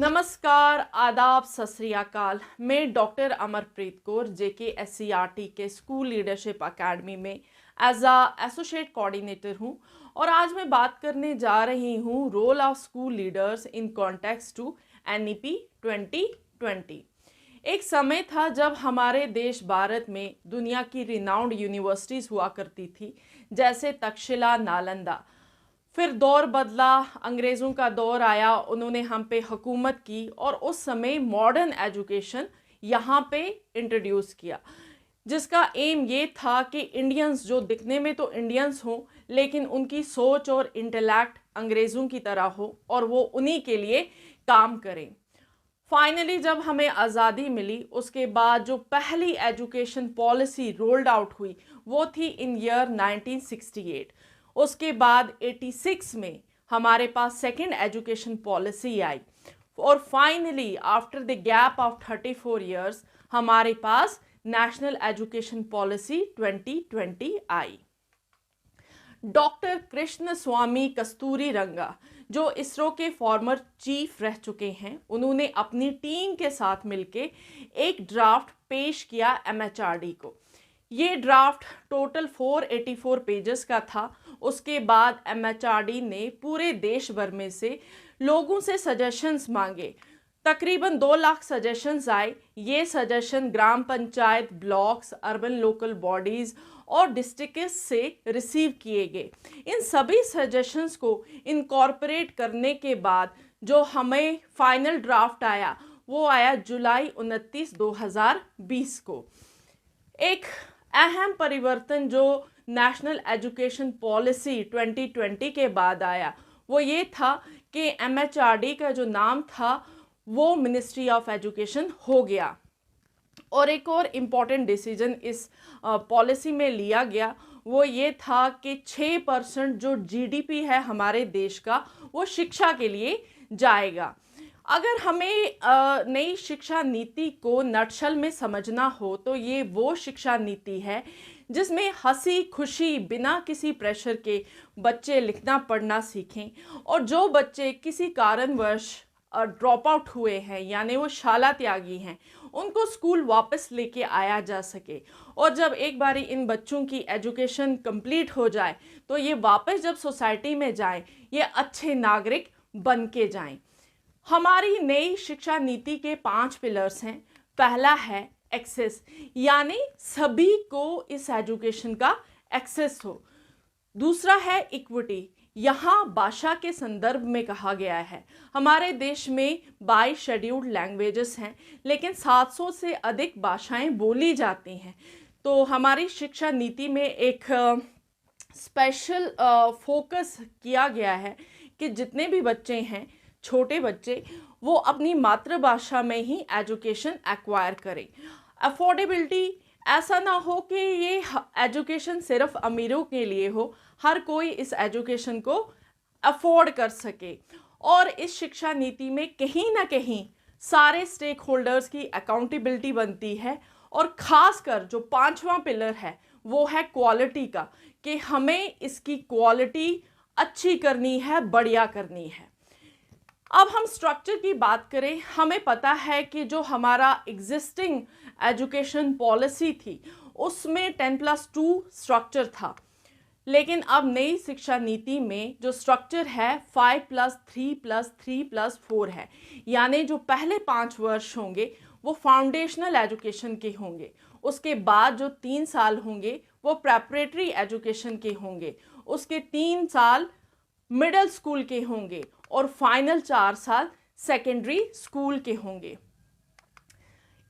नमस्कार, आदाब, सत श्री अकाल। मैं डॉक्टर अमरप्रीत कौर JKSCRT के स्कूल लीडरशिप एकेडमी में एज अ एसोसिएट कोऑर्डिनेटर हूँ और आज मैं बात करने जा रही हूँ role of school leaders in context to NEP 2020। एक समय था जब हमारे देश भारत में दुनिया की रिनाउंड यूनिवर्सिटीज़ हुआ करती थी, जैसे तक्षशिला, नालंदा। फिर दौर बदला, अंग्रेज़ों का दौर आया, उन्होंने हम पे हुकूमत की और उस समय मॉडर्न एजुकेशन यहाँ पे इंट्रोड्यूस किया, जिसका एम ये था कि इंडियंस जो दिखने में तो इंडियंस हों लेकिन उनकी सोच और इंटेलेक्ट अंग्रेज़ों की तरह हो और वो उन्हीं के लिए काम करें। फाइनली जब हमें आज़ादी मिली, उसके बाद जो पहली एजुकेशन पॉलिसी रोल्ड आउट हुई वो थी इन ईयर 1968। उसके बाद 86 में हमारे पास सेकंड एजुकेशन पॉलिसी आई और finally after the gap of 34 years हमारे पास नेशनल एजुकेशन पॉलिसी 2020 आई। डॉक्टर कृष्ण स्वामी कस्तूरीरंगा, जो इसरो के फॉर्मर चीफ रह चुके हैं, उन्होंने अपनी टीम के साथ मिलके एक ड्राफ्ट पेश किया MHRD को। ये ड्राफ्ट टोटल 484 पेजेस का था। उसके बाद MHRD ने पूरे देश भर में से लोगों से सजेशंस मांगे। तकरीबन 2 लाख सजेशंस आए। ये suggestion gram panchayat, blocks, urban local bodies और डिस्ट्रिक्ट्स से रिसीव किए गए। इन सभी सजेशंस को इनकॉर्पोरेट करने के बाद जो हमें फाइनल ड्राफ्ट आया वो आया जुलाई 29, 2020 को। एक अहम परिवर्तन जो नेशनल एजुकेशन पॉलिसी 2020 के बाद आया वो ये था कि MHRD का जो नाम था वो मिनिस्ट्री ऑफ एजुकेशन हो गया। और एक और इम्पॉर्टेंट डिसीजन इस पॉलिसी में लिया गया वो ये था कि 6% जो GDP है हमारे देश का वो शिक्षा के लिए जाएगा। अगर हमें नई शिक्षा नीति को नटशल में समझना हो तो ये वो शिक्षा नीति है जिसमें हंसी खुशी बिना किसी प्रेशर के बच्चे लिखना पढ़ना सीखें और जो बच्चे किसी कारणवश ड्रॉप आउट हुए हैं यानी वो शाला त्यागी हैं उनको स्कूल वापस लेके आया जा सके और जब एक बारी इन बच्चों की एजुकेशन कंप्लीट हो जाए तो ये वापस जब सोसाइटी में जाएं ये अच्छे नागरिक बन के जाएं। हमारी नई शिक्षा नीति के 5 पिलर्स हैं। पहला है एक्सेस, यानी सभी को इस एजुकेशन का एक्सेस हो। दूसरा है इक्विटी, यहाँ भाषा के संदर्भ में कहा गया है हमारे देश में 22 शेड्यूल्ड लैंग्वेजेस हैं लेकिन 700 से अधिक भाषाएं बोली जाती हैं। तो हमारी शिक्षा नीति में एक स्पेशल फोकस किया गया है कि जितने भी बच्चे हैं, छोटे बच्चे, वो अपनी मातृभाषा में ही एजुकेशन एक्वायर करें। अफोर्डेबिलिटी, ऐसा ना हो कि ये एजुकेशन सिर्फ अमीरों के लिए हो, हर कोई इस एजुकेशन को अफोर्ड कर सके। और इस शिक्षा नीति में कहीं ना कहीं सारे स्टेक होल्डर्स की अकाउंटेबिलिटी बनती है और ख़ासकर जो 5वां पिलर है वो है क्वालिटी का, कि हमें इसकी क्वालिटी अच्छी करनी है, बढ़िया करनी है। अब हम स्ट्रक्चर की बात करें, हमें पता है कि जो हमारा एग्जिस्टिंग एजुकेशन पॉलिसी थी उसमें 10+2 स्ट्रक्चर था, लेकिन अब नई शिक्षा नीति में जो स्ट्रक्चर है 5+3+3+4 है, यानी जो पहले 5 वर्ष होंगे वो फाउंडेशनल एजुकेशन के होंगे, उसके बाद जो 3 साल होंगे वो प्रेपरेटरी एजुकेशन के होंगे, उसके 3 साल मिडिल स्कूल के होंगे और फाइनल 4 साल सेकेंडरी स्कूल के होंगे।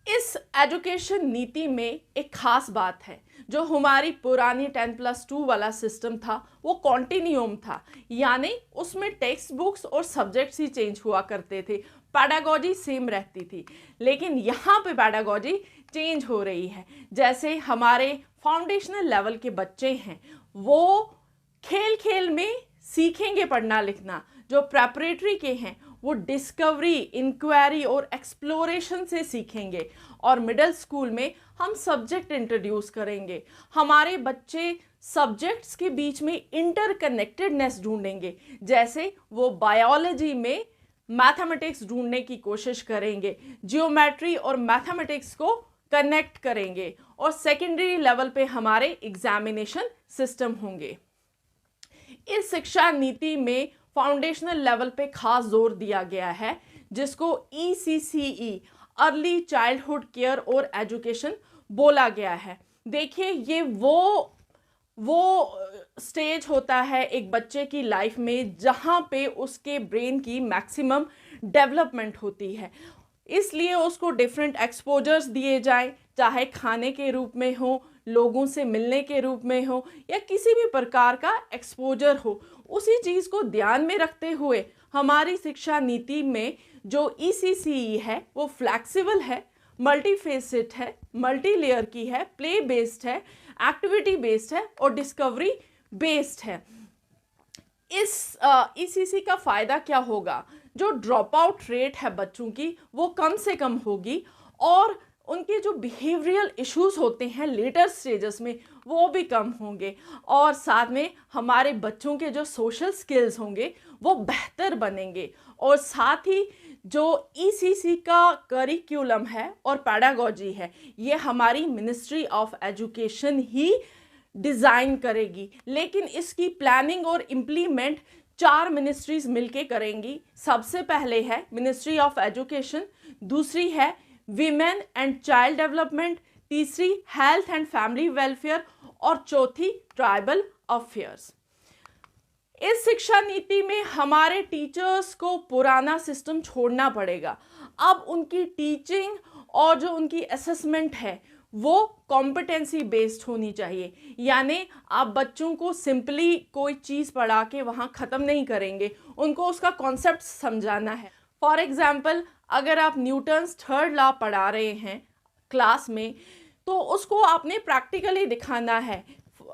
इस एजुकेशन नीति में एक खास बात है, जो हमारी पुरानी 10+2 वाला सिस्टम था वो कॉन्टिन्यूम था, यानी उसमें टेक्स्ट बुक्स और सब्जेक्ट्स ही चेंज हुआ करते थे, पैडागॉजी सेम रहती थी। लेकिन यहाँ पे पैडागॉजी चेंज हो रही है। जैसे हमारे फाउंडेशनल लेवल के बच्चे हैं वो खेल खेल में सीखेंगे पढ़ना लिखना, जो प्रेपरेटरी के हैं वो डिस्कवरी, इंक्वायरी और एक्सप्लोरेशन से सीखेंगे और मिडिल स्कूल में हम सब्जेक्ट इंट्रोड्यूस करेंगे। हमारे बच्चे सब्जेक्ट्स के बीच में इंटरकनेक्टेडनेस ढूंढेंगे, जैसे वो बायोलॉजी में मैथमेटिक्स ढूंढने की कोशिश करेंगे, जियोमेट्री और मैथमेटिक्स को कनेक्ट करेंगे, और सेकेंडरी लेवल पे हमारे एग्जामिनेशन सिस्टम होंगे। इस शिक्षा नीति में फाउंडेशनल लेवल पे खास जोर दिया गया है, जिसको ECCE अर्ली चाइल्डहुड केयर और एजुकेशन बोला गया है। देखिए, ये वो स्टेज होता है एक बच्चे की लाइफ में जहाँ पे उसके ब्रेन की मैक्सिमम डेवलपमेंट होती है, इसलिए उसको डिफरेंट एक्सपोजर्स दिए जाएं, चाहे खाने के रूप में हो, लोगों से मिलने के रूप में हो, या किसी भी प्रकार का एक्सपोजर हो। उसी चीज़ को ध्यान में रखते हुए हमारी शिक्षा नीति में जो ECCE है वो फ्लैक्सिबल है, मल्टीफेसेट है, मल्टी लेयर की है, प्ले बेस्ड है, एक्टिविटी बेस्ड है और डिस्कवरी बेस्ड है। इस ECC का फ़ायदा क्या होगा? जो ड्रॉप आउट रेट है बच्चों की वो कम से कम होगी, और उनके जो बिहेवियरल इश्यूज होते हैं लेटर स्टेजेस में वो भी कम होंगे, और साथ में हमारे बच्चों के जो सोशल स्किल्स होंगे वो बेहतर बनेंगे। और साथ ही जो ECC का करिकुलम है और पैडागॉजी है, ये हमारी ministry of education he design करेगी, लेकिन इसकी प्लानिंग और इम्प्लीमेंट 4 मिनिस्ट्रीज मिलके करेंगी। सबसे पहले है मिनिस्ट्री ऑफ एजुकेशन, दूसरी है विमेन एंड चाइल्ड डेवलपमेंट, तीसरी हेल्थ एंड फैमिली वेलफेयर और चौथी ट्राइबल अफेयर्स। इस शिक्षा नीति में हमारे टीचर्स को पुराना सिस्टम छोड़ना पड़ेगा। अब उनकी टीचिंग और जो उनकी असेसमेंट है वो कॉम्पिटेंसी बेस्ड होनी चाहिए, यानी आप बच्चों को सिंपली कोई चीज़ पढ़ा के वहाँ ख़त्म नहीं करेंगे, उनको उसका कॉन्सेप्ट समझाना है। फॉर एग्जाम्पल, अगर आप न्यूटन्स थर्ड लॉ पढ़ा रहे हैं क्लास में, तो उसको आपने प्रैक्टिकली दिखाना है।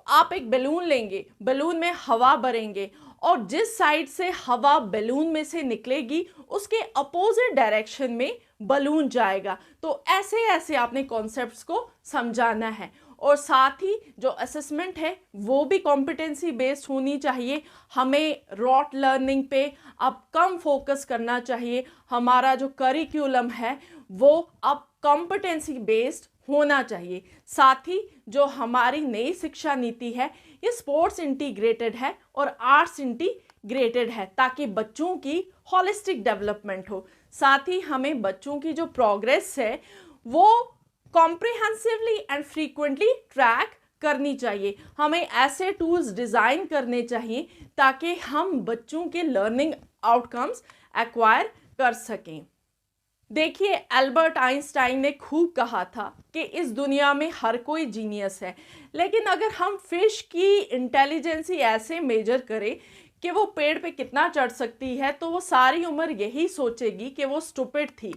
आप एक बैलून लेंगे, बैलून में हवा भरेंगे, और जिस साइड से हवा बैलून में से निकलेगी उसके अपोजिट डायरेक्शन में बलून जाएगा। तो ऐसे ऐसे आपने कॉन्सेप्ट्स को समझाना है, और साथ ही जो असेसमेंट है वो भी कॉम्पिटेंसी बेस्ड होनी चाहिए। हमें रॉट लर्निंग पे अब कम फोकस करना चाहिए। हमारा जो करिकुलम है वो अब कॉम्पिटेंसी बेस्ड होना चाहिए। साथ ही जो हमारी नई शिक्षा नीति है ये स्पोर्ट्स इंटीग्रेटेड है और आर्ट्स इंटीग्रेटेड है, ताकि बच्चों की होलिस्टिक डेवलपमेंट हो। साथ ही हमें बच्चों की जो प्रोग्रेस है वो कॉम्प्रिहेंसिवली एंड फ्रीक्वेंटली ट्रैक करनी चाहिए। हमें ऐसे टूल्स डिज़ाइन करने चाहिए ताकि हम बच्चों के लर्निंग आउटकम्स एक्वायर कर सकें। देखिए, एल्बर्ट आइंस्टाइन ने खूब कहा था कि इस दुनिया में हर कोई जीनियस है, लेकिन अगर हम फिश की इंटेलिजेंसी ऐसे मेजर करें कि वो पेड़ पे कितना चढ़ सकती है, तो वो सारी उम्र यही सोचेगी कि वो स्टूपिड थी।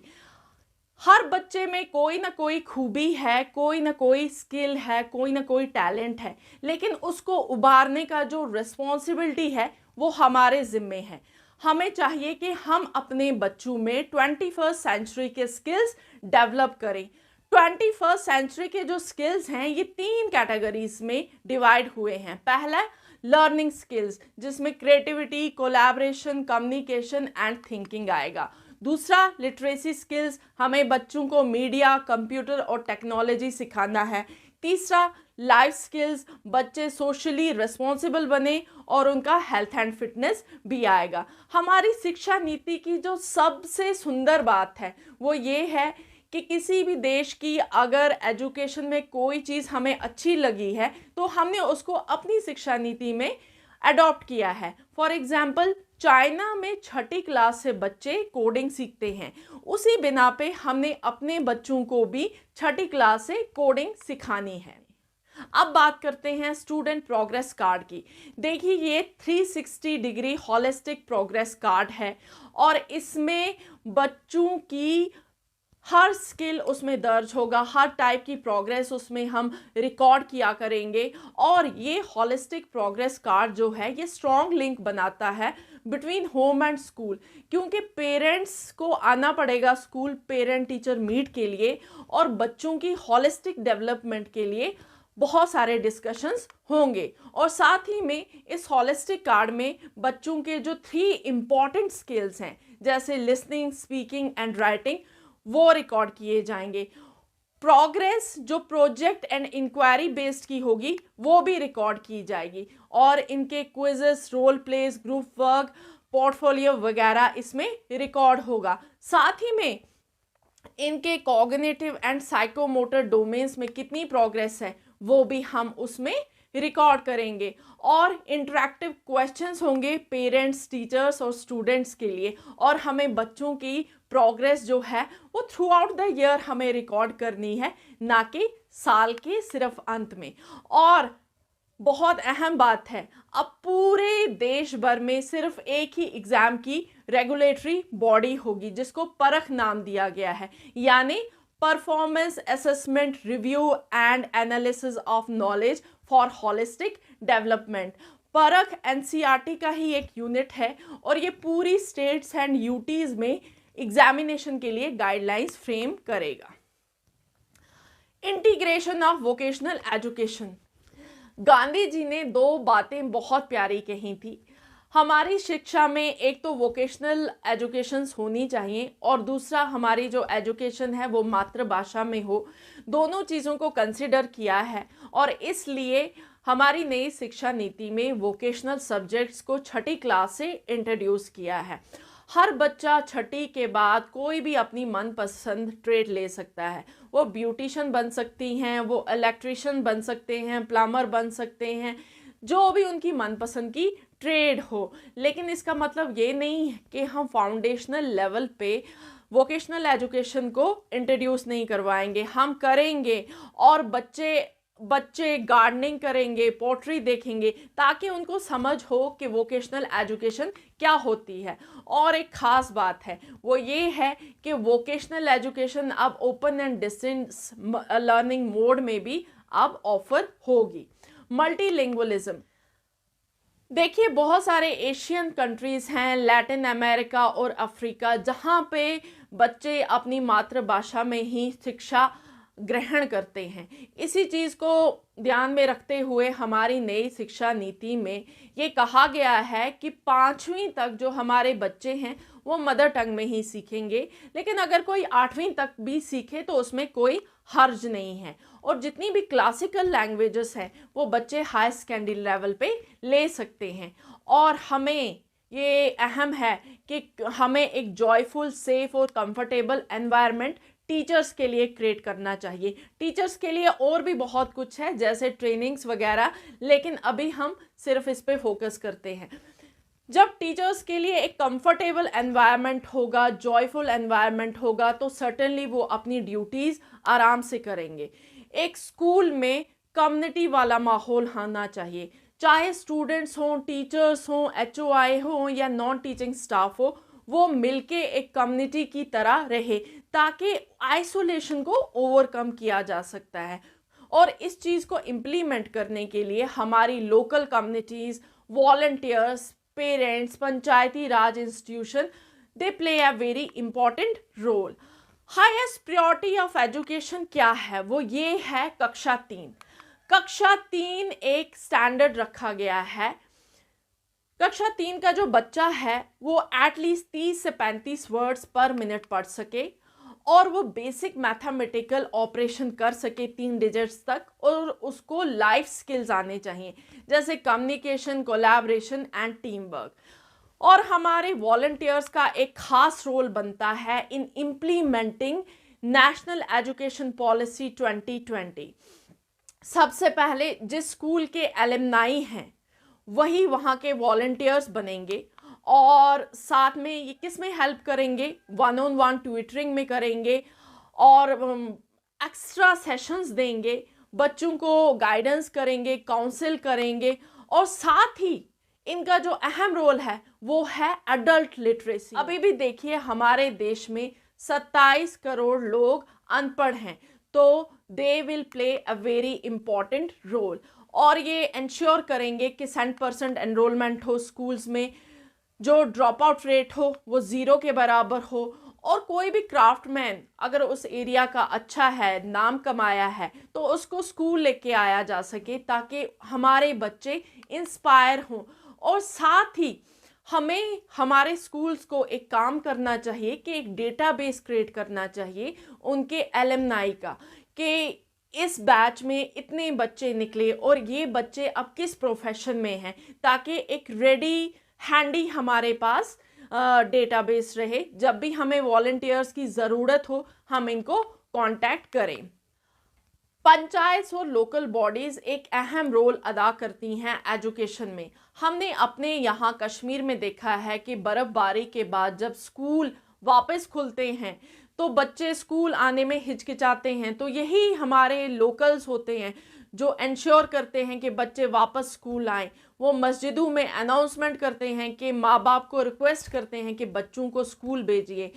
हर बच्चे में कोई ना कोई खूबी है, कोई ना कोई स्किल है, कोई ना कोई टैलेंट है, लेकिन उसको उभारने का जो रिस्पॉन्सिबिलिटी है वो हमारे ज़िम्मे है। हमें चाहिए कि हम अपने बच्चों में 21st सेंचुरी के स्किल्स डेवलप करें। 21st सेंचुरी के जो स्किल्स हैं ये 3 कैटेगरीज में डिवाइड हुए हैं। पहला लर्निंग स्किल्स, जिसमें creativity, collaboration, communication and thinking आएगा। दूसरा लिटरेसी स्किल्स, हमें बच्चों को मीडिया, कंप्यूटर और टेक्नोलॉजी सिखाना है। तीसरा लाइफ स्किल्स, बच्चे सोशली रिस्पॉन्सिबल बने और उनका हेल्थ एंड फिटनेस भी आएगा। हमारी शिक्षा नीति की जो सबसे सुंदर बात है वो ये है कि किसी भी देश की अगर एजुकेशन में कोई चीज़ हमें अच्छी लगी है तो हमने उसको अपनी शिक्षा नीति में अडॉप्ट किया है। फॉर एग्जाम्पल, चाइना में 6ठी क्लास से बच्चे कोडिंग सीखते हैं। उसी बिना पे हमने अपने बच्चों को भी 6ठी क्लास से कोडिंग सिखानी है। अब बात करते हैं स्टूडेंट प्रोग्रेस कार्ड की। देखिए, ये 360 डिग्री हॉलिस्टिक प्रोग्रेस कार्ड है और इसमें बच्चों की हर स्किल उसमें दर्ज होगा, हर टाइप की प्रोग्रेस उसमें हम रिकॉर्ड किया करेंगे। और ये हॉलिस्टिक प्रोग्रेस कार्ड जो है ये स्ट्रॉन्ग लिंक बनाता है बिटवीन होम एंड स्कूल, क्योंकि पेरेंट्स को आना पड़ेगा स्कूल पेरेंट टीचर मीट के लिए, और बच्चों की हॉलिस्टिक डेवलपमेंट के लिए बहुत सारे डिस्कशंस होंगे। और साथ ही में इस होलिस्टिक कार्ड में बच्चों के जो 3 इम्पॉर्टेंट स्किल्स हैं, जैसे लिसनिंग, स्पीकिंग एंड राइटिंग, वो रिकॉर्ड किए जाएंगे। प्रोग्रेस जो प्रोजेक्ट एंड इंक्वायरी बेस्ड की होगी वो भी रिकॉर्ड की जाएगी, और इनके quizzes, role plays, group work, portfolio वगैरह इसमें रिकॉर्ड होगा। साथ ही में इनके कॉग्निटिव एंड साइकोमोटर डोमेन्स में कितनी प्रोग्रेस है वो भी हम उसमें रिकॉर्ड करेंगे। और इंटरेक्टिव क्वेश्चंस होंगे पेरेंट्स, टीचर्स और स्टूडेंट्स के लिए, और हमें बच्चों की प्रोग्रेस जो है वो थ्रू आउट द ईयर हमें रिकॉर्ड करनी है, ना कि साल के सिर्फ अंत में। और बहुत अहम बात है, अब पूरे देश भर में सिर्फ एक ही एग्जाम की रेगुलेटरी बॉडी होगी जिसको परख नाम दिया गया है, यानी performance assessment review and analysis of knowledge for holistic development. PARAKH NCERT का ही एक यूनिट है और ये पूरी स्टेट्स एंड यूटीज में एग्जामिनेशन के लिए गाइडलाइंस फ्रेम करेगा। Integration of vocational education. Gandhi ji ने 2 बातें बहुत प्यारी कही थी। हमारी शिक्षा में एक तो वोकेशनल एजुकेशंस होनी चाहिए, और दूसरा हमारी जो एजुकेशन है वो मातृभाषा में हो। दोनों चीज़ों को कंसिडर किया है, और इसलिए हमारी नई शिक्षा नीति में वोकेशनल सब्जेक्ट्स को 6ठी क्लास से इंट्रोड्यूस किया है। हर बच्चा 6ठी के बाद कोई भी अपनी मनपसंद ट्रेड ले सकता है। वो ब्यूटिशियन बन सकती हैं, वो इलेक्ट्रिशियन बन सकते हैं, प्लम्बर बन सकते हैं, जो भी उनकी मनपसंद की ट्रेड हो। लेकिन इसका मतलब ये नहीं है कि हम फाउंडेशनल लेवल पे वोकेशनल एजुकेशन को इंट्रोड्यूस नहीं करवाएंगे, हम करेंगे। और बच्चे गार्डनिंग करेंगे, पोट्री देखेंगे, ताकि उनको समझ हो कि वोकेशनल एजुकेशन क्या होती है। और एक ख़ास बात है वो ये है कि वोकेशनल एजुकेशन अब open and distance learning mode में भी अब ऑफर होगी। मल्टीलिंगुअलिज्म, देखिए बहुत सारे एशियन कंट्रीज़ हैं, लैटिन अमेरिका और अफ्रीका, जहाँ पे बच्चे अपनी मातृभाषा में ही शिक्षा ग्रहण करते हैं। इसी चीज़ को ध्यान में रखते हुए हमारी नई शिक्षा नीति में ये कहा गया है कि 5वीं तक जो हमारे बच्चे हैं वो मदर टंग में ही सीखेंगे, लेकिन अगर कोई 8वीं तक भी सीखे तो उसमें कोई हर्ज नहीं है। और जितनी भी क्लासिकल लैंग्वेजेस हैं वो बच्चे हाई सेकेंडरी लेवल पे ले सकते हैं। और हमें ये अहम है कि हमें एक जॉयफुल, सेफ और कंफर्टेबल एनवायरनमेंट टीचर्स के लिए क्रिएट करना चाहिए। टीचर्स के लिए और भी बहुत कुछ है जैसे ट्रेनिंग्स वगैरह, लेकिन अभी हम सिर्फ इस पे फोकस करते हैं। जब टीचर्स के लिए एक कंफर्टेबल एनवायरनमेंट होगा, जॉयफुल एनवायरनमेंट होगा, तो सर्टेनली वो अपनी ड्यूटीज़ आराम से करेंगे। एक स्कूल में कम्युनिटी वाला माहौल होना चाहिए, चाहे स्टूडेंट्स हों, टीचर्स हों, एचओआई हों या नॉन टीचिंग स्टाफ हो, वो मिलके एक कम्युनिटी की तरह रहे, ताकि आइसोलेशन को ओवरकम किया जा सकता है। और इस चीज़ को इम्प्लीमेंट करने के लिए हमारी local communities, volunteers, parents, Panchayati Raj institution, they play a very important role. Highest priority of education क्या है? वो ये है कक्षा 3। कक्षा 3 एक स्टैंडर्ड रखा गया है। कक्षा 3 का जो बच्चा है वो एटलीस्ट 30 से 35 वर्ड्स पर मिनट पढ़ सके, और वो बेसिक मैथमेटिकल ऑपरेशन कर सके 3 डिजिट्स तक, और उसको लाइफ स्किल्स आने चाहिए जैसे communication, collaboration and team work. और हमारे वॉलंटियर्स का एक खास रोल बनता है in implementing national education policy 2020। सबसे पहले जिस स्कूल के एलुमनाई हैं वही वहाँ के वॉलंटियर्स बनेंगे, और साथ में ये किस में हेल्प करेंगे? 1-on-1 ट्यूटरिंग में करेंगे, और एक्स्ट्रा सेशंस देंगे, बच्चों को गाइडेंस करेंगे, काउंसिल करेंगे। और साथ ही इनका जो अहम रोल है वो है एडल्ट लिटरेसी। अभी भी देखिए हमारे देश में 27 करोड़ लोग अनपढ़ हैं, तो they will play a very important role. और ये इंश्योर करेंगे कि 100% एनरोलमेंट हो स्कूल्स में, जो ड्रॉप आउट रेट हो वो 0 के बराबर हो, और कोई भी क्राफ्टमैन अगर उस एरिया का अच्छा है, नाम कमाया है, तो उसको स्कूल लेके आया जा सके ताकि हमारे बच्चे इंस्पायर हों। और साथ ही हमें हमारे स्कूल्स को एक काम करना चाहिए कि एक डेटाबेस क्रिएट करना चाहिए उनके एलुमनाई का, कि इस बैच में इतने बच्चे निकले और ये बच्चे अब किस प्रोफेशन में हैं, ताकि एक रेडी हैंडी हमारे पास डेटाबेस रहे। जब भी हमें वॉलंटियर्स की ज़रूरत हो हम इनको कांटेक्ट करें। पंचायत और लोकल बॉडीज़ एक अहम रोल अदा करती हैं एजुकेशन में। हमने अपने यहाँ कश्मीर में देखा है कि बर्फ़बारी के बाद जब स्कूल वापस खुलते हैं तो बच्चे स्कूल आने में हिचकिचाते हैं, तो यही हमारे लोकल्स होते हैं जो इंश्योर करते हैं कि बच्चे वापस स्कूल आएँ। वो मस्जिदों में अनाउंसमेंट करते हैं कि माँ बाप को रिक्वेस्ट करते हैं कि बच्चों को स्कूल भेजिए।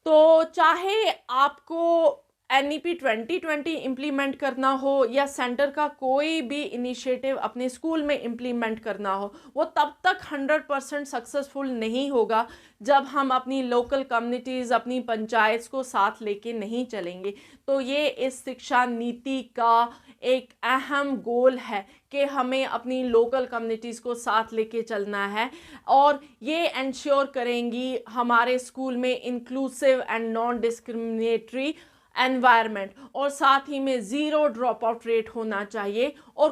तो चाहे आपको NEP 2020 इम्प्लीमेंट करना हो या सेंटर का कोई भी इनिशिएटिव अपने स्कूल में इम्प्लीमेंट करना हो, वो तब तक 100% सक्सेसफुल नहीं होगा जब हम अपनी लोकल कम्युनिटीज़, अपनी पंचायत को साथ लेके नहीं चलेंगे। तो ये इस शिक्षा नीति का एक अहम गोल है कि हमें अपनी लोकल कम्युनिटीज़ को साथ लेके चलना है, और ये इंश्योर करेंगी हमारे स्कूल में inclusive and non discriminatory environment, और साथ ही में 0 ड्रॉप आउट रेट होना चाहिए, और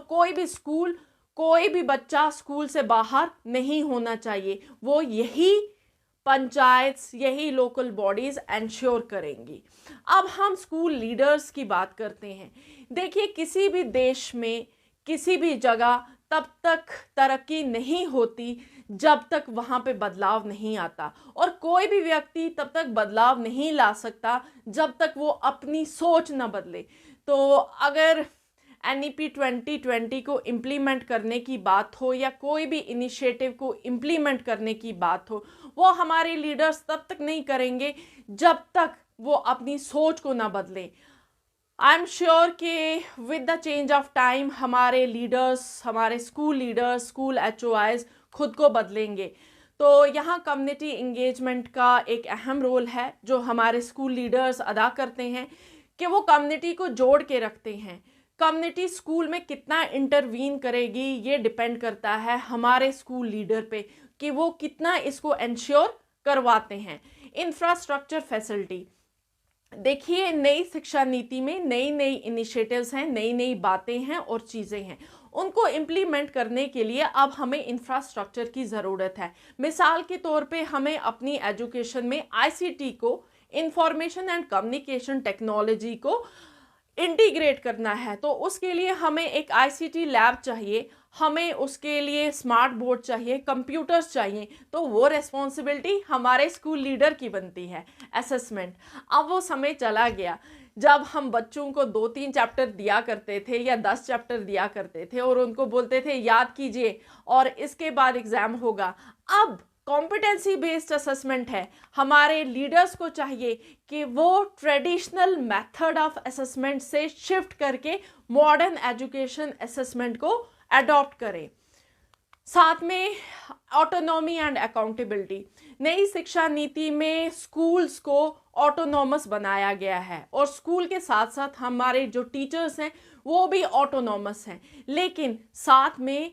कोई भी बच्चा स्कूल से बाहर नहीं होना चाहिए। वो यही पंचायत, यही लोकल बॉडीज़ इंश्योर करेंगी। अब हम स्कूल लीडर्स की बात करते हैं। देखिए, किसी भी देश में किसी भी जगह तब तक तरक्की नहीं होती जब तक वहाँ पे बदलाव नहीं आता, और कोई भी व्यक्ति तब तक बदलाव नहीं ला सकता जब तक वो अपनी सोच न बदले। तो अगर NEP 2020 को इम्प्लीमेंट करने की बात हो या कोई भी इनिशिएटिव को इम्प्लीमेंट करने की बात हो, वो हमारे लीडर्स तब तक नहीं करेंगे जब तक वो अपनी सोच को ना बदलें। आई एम श्योर कि with the change of time हमारे लीडर्स, हमारे स्कूल लीडर्स, स्कूल HOIs खुद को बदलेंगे। तो यहाँ कम्युनिटी इंगेजमेंट का एक अहम रोल है जो हमारे स्कूल लीडर्स अदा करते हैं, कि वो कम्युनिटी को जोड़ के रखते हैं। कम्युनिटी स्कूल में कितना इंटरवीन करेगी ये डिपेंड करता है हमारे स्कूल लीडर पे, कि वो कितना इसको इंश्योर करवाते हैं। इंफ्रास्ट्रक्चर फैसिलिटी, देखिए, नई शिक्षा नीति में नई नई इनिशिएटिव्स हैं, नई नई बातें हैं और चीज़ें हैं। उनको इम्प्लीमेंट करने के लिए अब हमें इंफ्रास्ट्रक्चर की ज़रूरत है। मिसाल के तौर पे हमें अपनी एजुकेशन में ICT को, इंफॉर्मेशन एंड कम्युनिकेशन टेक्नोलॉजी को इंटीग्रेट करना है, तो उसके लिए हमें एक ICT लैब चाहिए, हमें उसके लिए स्मार्ट बोर्ड चाहिए, कंप्यूटर्स चाहिए। तो वो रिस्पॉन्सिबिलिटी हमारे स्कूल लीडर की बनती है। असेसमेंट, अब वो समय चला गया जब हम बच्चों को 2-3 चैप्टर दिया करते थे या 10 चैप्टर दिया करते थे और उनको बोलते थे याद कीजिए और इसके बाद एग्ज़ाम होगा। अब कॉम्पिटेंसी बेस्ड असेसमेंट है। हमारे लीडर्स को चाहिए कि वो ट्रेडिशनल मेथड ऑफ असेसमेंट से शिफ्ट करके मॉडर्न एजुकेशन असेसमेंट को अडॉप्ट करें। साथ में ऑटोनॉमी एंड अकाउंटेबिलिटी, नई शिक्षा नीति में स्कूल्स को ऑटोनॉमस बनाया गया है, और स्कूल के साथ साथ हमारे जो टीचर्स हैं वो भी ऑटोनॉमस हैं, लेकिन साथ में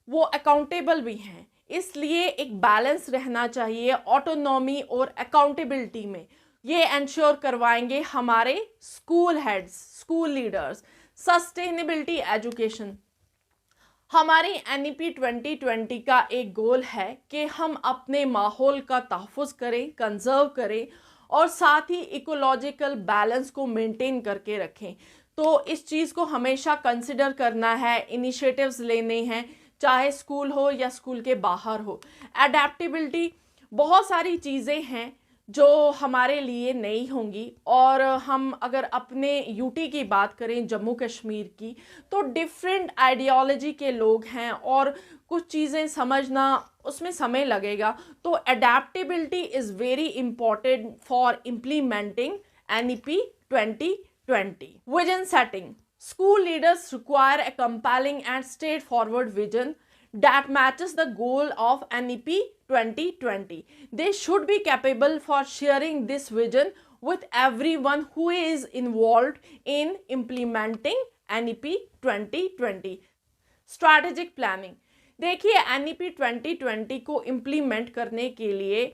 वो अकाउंटेबल भी हैं। इसलिए एक बैलेंस रहना चाहिए ऑटोनॉमी और अकाउंटेबिलिटी में। ये इंश्योर करवाएंगे हमारे school heads, school leaders. Sustainability education, हमारी NEP 2020 का एक गोल है कि हम अपने माहौल का तहफ़्फ़ुज़ करें, कंजर्व करें, और साथ ही इकोलॉजिकल बैलेंस को मेंटेन करके रखें। तो इस चीज़ को हमेशा कंसिडर करना है, इनिशिएटिव्स लेने हैं, चाहे स्कूल हो या स्कूल के बाहर हो। एडेप्टेबिलिटी, बहुत सारी चीज़ें हैं जो हमारे लिए नई होंगी, और हम अगर अपने UT की बात करें, जम्मू कश्मीर की, तो डिफरेंट आइडियोलॉजी के लोग हैं और कुछ चीज़ें समझना उसमें समय लगेगा। तो adaptability is very important for implementing NEP 2020. Vision setting, school leaders require a compelling and straightforward vision that matches the goal of NEP 2020. They should be capable for sharing this vision with everyone who is involved in implementing NEP 2020. Strategic planning. देखिए NEP 2020 को implement करने के लिए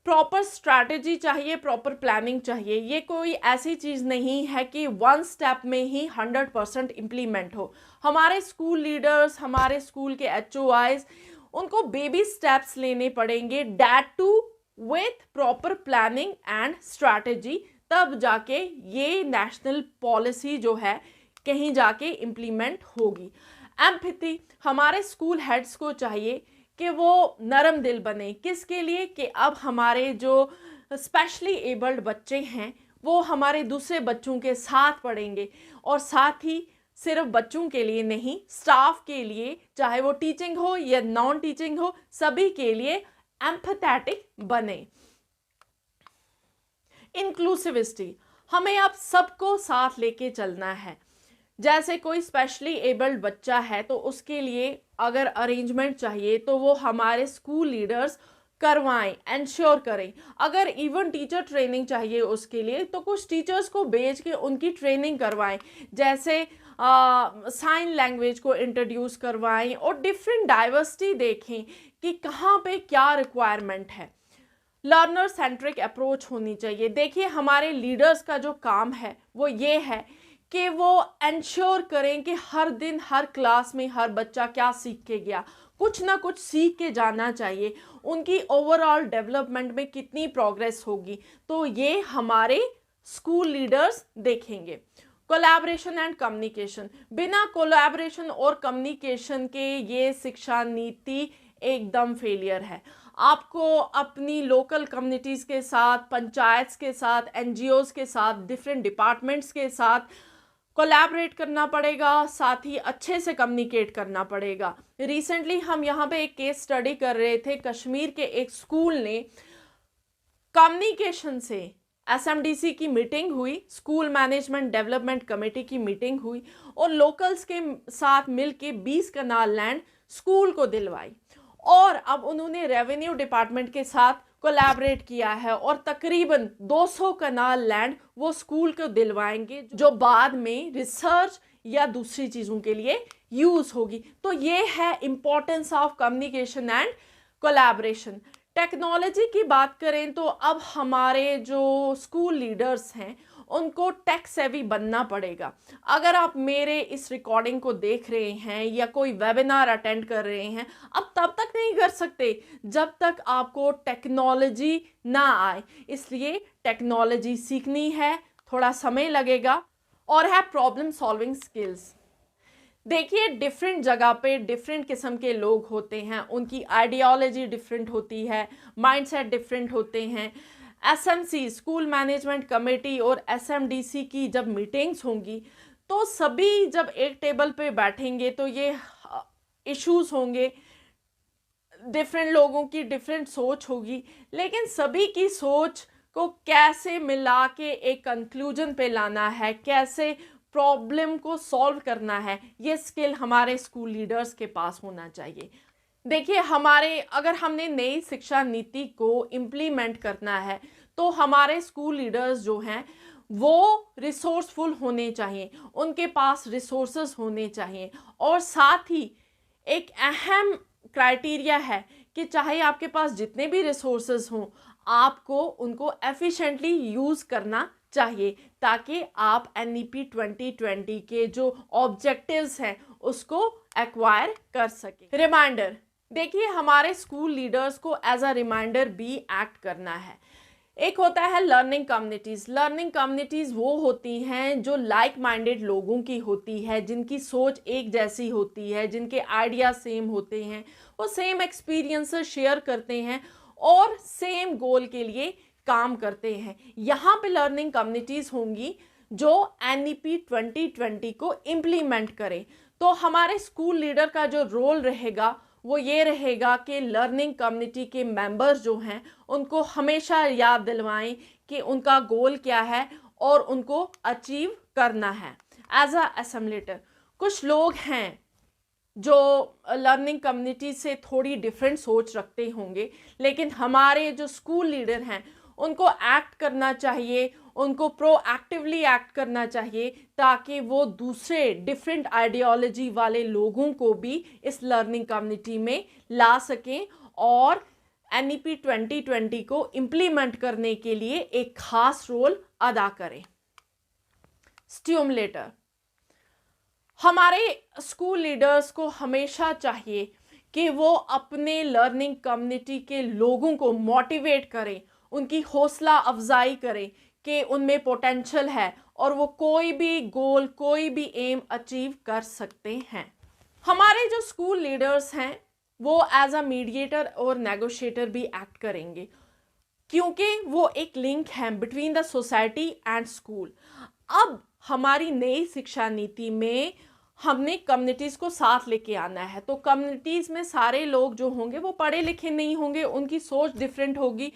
proper strategy चाहिए, proper planning चाहिए। ये कोई ऐसी चीज़ नहीं है कि वन स्टेप में ही 100% इम्प्लीमेंट हो। हमारे स्कूल लीडर्स, हमारे स्कूल के HOIs, उनको बेबी स्टेप्स लेने पड़ेंगे, that too with proper planning and strategy, तब जाके ये नेशनल पॉलिसी जो है कहीं जाके इम्प्लीमेंट होगी। एम्पैथी, हमारे स्कूल हेड्स को चाहिए कि वो नरम दिल बने। किसके लिए? कि अब हमारे जो स्पेशली एबल्ड बच्चे हैं वो हमारे दूसरे बच्चों के साथ पढ़ेंगे, और साथ ही सिर्फ बच्चों के लिए नहीं, स्टाफ के लिए, चाहे वो टीचिंग हो या नॉन टीचिंग हो, सभी के लिए एम्पैथेटिक बने। इंक्लूसिविटी, हमें अब सबको साथ लेके चलना है। जैसे कोई स्पेशली एबल्ड बच्चा है तो उसके लिए अगर अरेंजमेंट चाहिए तो वो हमारे स्कूल लीडर्स करवाएं, एंश्योर करें। अगर इवन टीचर ट्रेनिंग चाहिए उसके लिए तो कुछ टीचर्स को भेज के उनकी ट्रेनिंग करवाएं, जैसे साइन लैंग्वेज को इंट्रोड्यूस करवाएं, और डिफरेंट डाइवर्सिटी देखें कि कहाँ पे क्या रिक्वायरमेंट है। लर्नर सेंट्रिक अप्रोच होनी चाहिए। देखिए हमारे लीडर्स का जो काम है वो ये है कि वो एंश्योर करें कि हर दिन हर क्लास में हर बच्चा क्या सीख के गया, कुछ ना कुछ सीख के जाना चाहिए। उनकी ओवरऑल डेवलपमेंट में कितनी प्रोग्रेस होगी, तो ये हमारे स्कूल लीडर्स देखेंगे। कोलैबोरेशन एंड कम्युनिकेशन, बिना कोलैबोरेशन और कम्युनिकेशन के ये शिक्षा नीति एकदम फेलियर है। आपको अपनी लोकल कम्युनिटीज़ के साथ, पंचायत के साथ, NGOs के साथ, डिफरेंट डिपार्टमेंट्स के साथ कोलैबोरेट करना पड़ेगा, साथ ही अच्छे से कम्युनिकेट करना पड़ेगा। रिसेंटली हम यहाँ पे एक केस स्टडी कर रहे थे। कश्मीर के एक स्कूल ने कम्युनिकेशन से SMDC की मीटिंग हुई, स्कूल मैनेजमेंट डेवलपमेंट कमेटी की मीटिंग हुई, और लोकल्स के साथ मिलके 20 कनाल लैंड स्कूल को दिलवाई, और अब उन्होंने रेवेन्यू डिपार्टमेंट के साथ कोलैबोरेट किया है और तकरीबन 200 कनाल लैंड वो स्कूल को दिलवाएंगे, जो बाद में रिसर्च या दूसरी चीज़ों के लिए यूज़ होगी। तो ये है importance of communication and collaboration. Technology की बात करें तो अब हमारे जो स्कूल लीडर्स हैं उनको टेक सेवी बनना पड़ेगा। अगर आप मेरे इस रिकॉर्डिंग को देख रहे हैं या कोई वेबिनार अटेंड कर रहे हैं, अब तब तक नहीं कर सकते जब तक आपको टेक्नोलॉजी ना आए। इसलिए टेक्नोलॉजी सीखनी है, थोड़ा समय लगेगा। और है प्रॉब्लम सॉल्विंग स्किल्स। देखिए डिफरेंट जगह पे डिफरेंट किस्म के लोग होते हैं, उनकी आइडियोलॉजी डिफरेंट होती है, माइंडसेट डिफरेंट होते हैं। SMC स्कूल मैनेजमेंट कमेटी और SMDC की जब मीटिंग्स होंगी तो सभी जब एक टेबल पे बैठेंगे तो ये इश्यूज होंगे, डिफरेंट लोगों की डिफरेंट सोच होगी, लेकिन सभी की सोच को कैसे मिला के एक कंक्लूजन पे लाना है, कैसे प्रॉब्लम को सॉल्व करना है, ये स्किल हमारे स्कूल लीडर्स के पास होना चाहिए। देखिए अगर हमने नई शिक्षा नीति को इम्प्लीमेंट करना है तो हमारे स्कूल लीडर्स जो हैं वो रिसोर्सफुल होने चाहिए, उनके पास रिसोर्सेज होने चाहिए, और साथ ही एक अहम क्राइटेरिया है कि चाहे आपके पास जितने भी रिसोर्सेज हों, आपको उनको एफिशिएंटली यूज़ करना चाहिए, ताकि आप NEP 2020 के जो ऑब्जेक्टिव्स हैं उसको एक्वायर कर सकें। रिमाइंडर, देखिए हमारे स्कूल लीडर्स को एज अ रिमाइंडर भी एक्ट करना है। एक होता है लर्निंग कम्युनिटीज़। लर्निंग कम्युनिटीज़ वो होती हैं जो लाइक माइंडेड लोगों की होती है, जिनकी सोच एक जैसी होती है, जिनके आइडिया सेम होते हैं, वो सेम एक्सपीरियंसेस शेयर करते हैं और सेम गोल के लिए काम करते हैं। यहाँ पे लर्निंग कम्युनिटीज़ होंगी जो NEP 2020 को इम्प्लीमेंट करें। तो हमारे स्कूल लीडर का जो रोल रहेगा वो ये रहेगा कि लर्निंग कम्युनिटी के मेंबर्स जो हैं उनको हमेशा याद दिलवाएं कि उनका गोल क्या है और उनको अचीव करना है। एज अ असम्बलेटर कुछ लोग हैं जो लर्निंग कम्युनिटी से थोड़ी डिफरेंट सोच रखते होंगे, लेकिन हमारे जो स्कूल लीडर हैं उनको एक्ट करना चाहिए, उनको प्रोएक्टिवली एक्ट करना चाहिए, ताकि वो दूसरे डिफरेंट आइडियोलॉजी वाले लोगों को भी इस लर्निंग कम्युनिटी में ला सकें और NEP 2020 को इम्प्लीमेंट करने के लिए एक खास रोल अदा करें। स्टिमुलेटर, हमारे स्कूल लीडर्स को हमेशा चाहिए कि वो अपने लर्निंग कम्युनिटी के लोगों को मोटिवेट करें, उनकी हौसला अफजाई करें कि उनमें पोटेंशियल है और वो कोई भी गोल, कोई भी एम अचीव कर सकते हैं। हमारे जो स्कूल लीडर्स हैं वो एज अ मीडिएटर और नेगोशिएटर भी एक्ट करेंगे, क्योंकि वो एक लिंक है between the society and school. अब हमारी नई शिक्षा नीति में हमने कम्युनिटीज़ को साथ लेके आना है, तो कम्युनिटीज़ में सारे लोग जो होंगे वो पढ़े लिखे नहीं होंगे, उनकी सोच डिफरेंट होगी।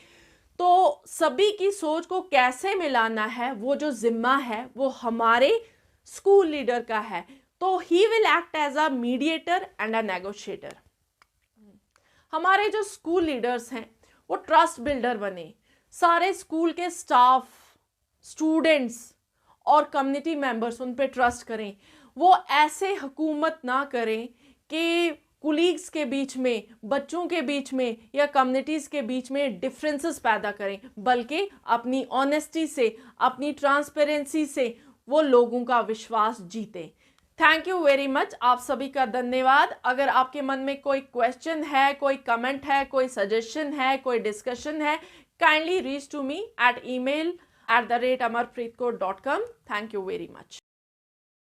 तो सभी की सोच को कैसे मिलाना है, वो जो जिम्मा है वो हमारे स्कूल लीडर का है। तो he will act as a mediator and a negotiator. हमारे जो स्कूल लीडर्स हैं वो ट्रस्ट बिल्डर बने, सारे स्कूल के स्टाफ, स्टूडेंट्स और कम्युनिटी मेंबर्स उन पे ट्रस्ट करें। वो ऐसे हुकूमत ना करें कि कुलीग्स के बीच में, बच्चों के बीच में या कम्युनिटीज़ के बीच में डिफरेंसेस पैदा करें, बल्कि अपनी ऑनेस्टी से, अपनी ट्रांसपेरेंसी से वो लोगों का विश्वास जीतें। थैंक यू वेरी मच, आप सभी का धन्यवाद। अगर आपके मन में कोई क्वेश्चन है, कोई कमेंट है, कोई सजेशन है, कोई डिस्कशन है, kindly reach to me at email@amarpreetkaur.com। Thank you very much.